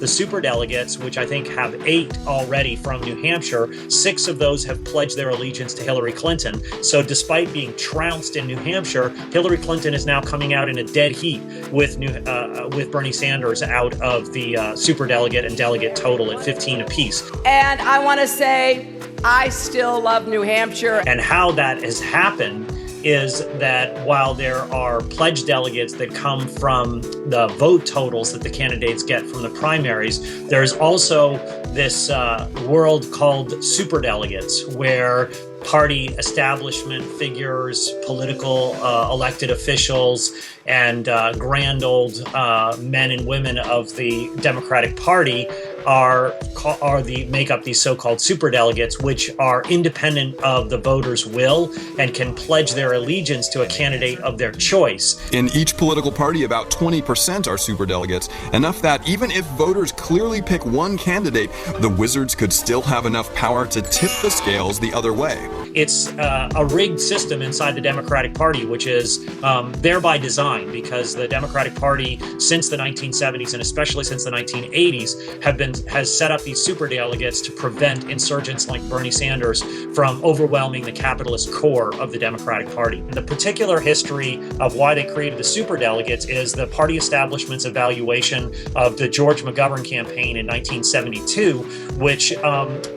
the superdelegates, which I think have 8 already from New Hampshire, 6 of those have pledged their allegiance to Hillary Clinton. So despite being trounced in New Hampshire, Hillary Clinton is now coming out in a dead heat with Bernie Sanders out of the superdelegate and delegate total at 15 apiece. And I want to say, I still love New Hampshire. And how that has happened is that while there are pledged delegates that come from the vote totals that the candidates get from the primaries, there's also this world called superdelegates, where party establishment figures, political elected officials, and grand old men and women of the Democratic Party make up these so-called superdelegates, which are independent of the voters' will and can pledge their allegiance to a candidate of their choice. In each political party, about 20% are superdelegates, enough that even if voters clearly pick one candidate, the wizards could still have enough power to tip the scales the other way. It's a rigged system inside the Democratic Party, which is there by design, because the Democratic Party since the 1970s and especially since the 1980s has set up these superdelegates to prevent insurgents like Bernie Sanders from overwhelming the capitalist core of the Democratic Party. And the particular history of why they created the superdelegates is the party establishment's evaluation of the George McGovern campaign in 1972, which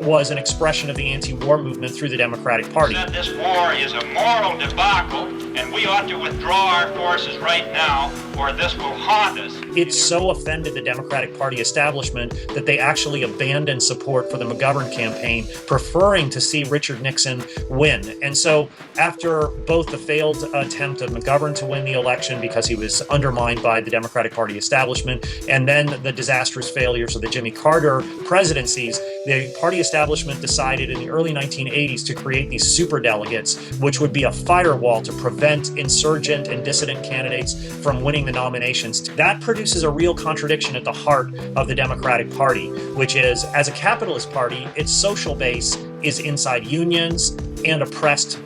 was an expression of the anti-war movement through the Democratic Party. Said this war is a moral debacle, and we ought to withdraw our forces right now, or this will haunt us. It so offended the Democratic Party establishment that they actually abandoned support for the McGovern campaign, preferring to see Richard Nixon win. And so after both the failed attempt of McGovern to win the election because he was undermined by the Democratic Party establishment, and then the disastrous failures of the Jimmy Carter presidencies, the party establishment decided in the early 1980s to create these superdelegates, which would be a firewall to prevent insurgent and dissident candidates from winning the nominations. That produces a real contradiction at the heart of the Democratic Party, which is, as a capitalist party, its social base is inside unions and oppressed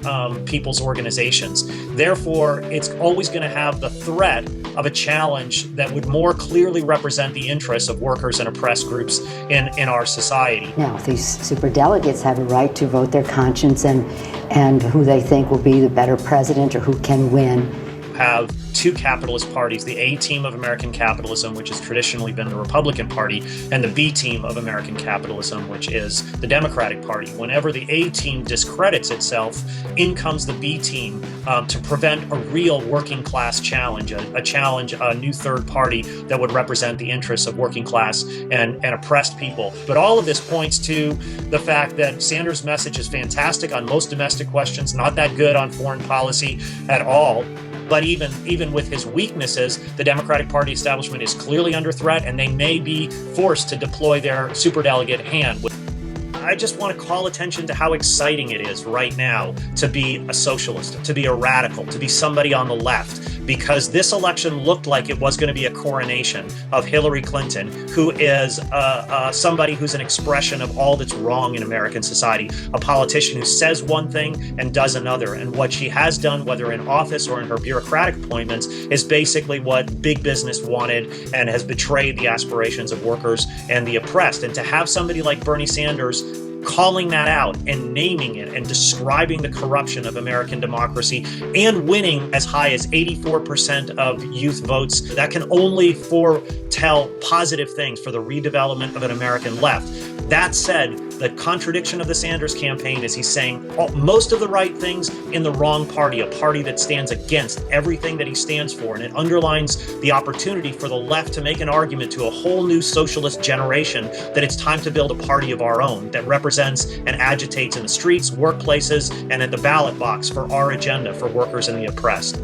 people's organizations. Therefore, it's always going to have the threat of a challenge that would more clearly represent the interests of workers and oppressed groups in our society. Now, these superdelegates have a right to vote their conscience and who they think will be the better president or who can win. Have two capitalist parties, the A team of American capitalism, which has traditionally been the Republican Party, and the B team of American capitalism, which is the Democratic Party. Whenever the A team discredits itself, in comes the B team to prevent a real working class challenge, a new third party that would represent the interests of working class and oppressed people. But all of this points to the fact that Sanders' message is fantastic on most domestic questions, not that good on foreign policy at all. But even with his weaknesses, the Democratic Party establishment is clearly under threat, and they may be forced to deploy their superdelegate hand. I just want to call attention to how exciting it is right now to be a socialist, to be a radical, to be somebody on the left, because this election looked like it was going to be a coronation of Hillary Clinton, who is somebody who's an expression of all that's wrong in American society, a politician who says one thing and does another. And what she has done, whether in office or in her bureaucratic appointments, is basically what big business wanted and has betrayed the aspirations of workers and the oppressed. And to have somebody like Bernie Sanders calling that out and naming it and describing the corruption of American democracy and winning as high as 84% of youth votes, that can only foretell positive things for the redevelopment of an American left. That said, the contradiction of the Sanders campaign is he's saying most of the right things in the wrong party, a party that stands against everything that he stands for. And it underlines the opportunity for the left to make an argument to a whole new socialist generation that it's time to build a party of our own that represents and agitates in the streets, workplaces, and at the ballot box for our agenda for workers and the oppressed.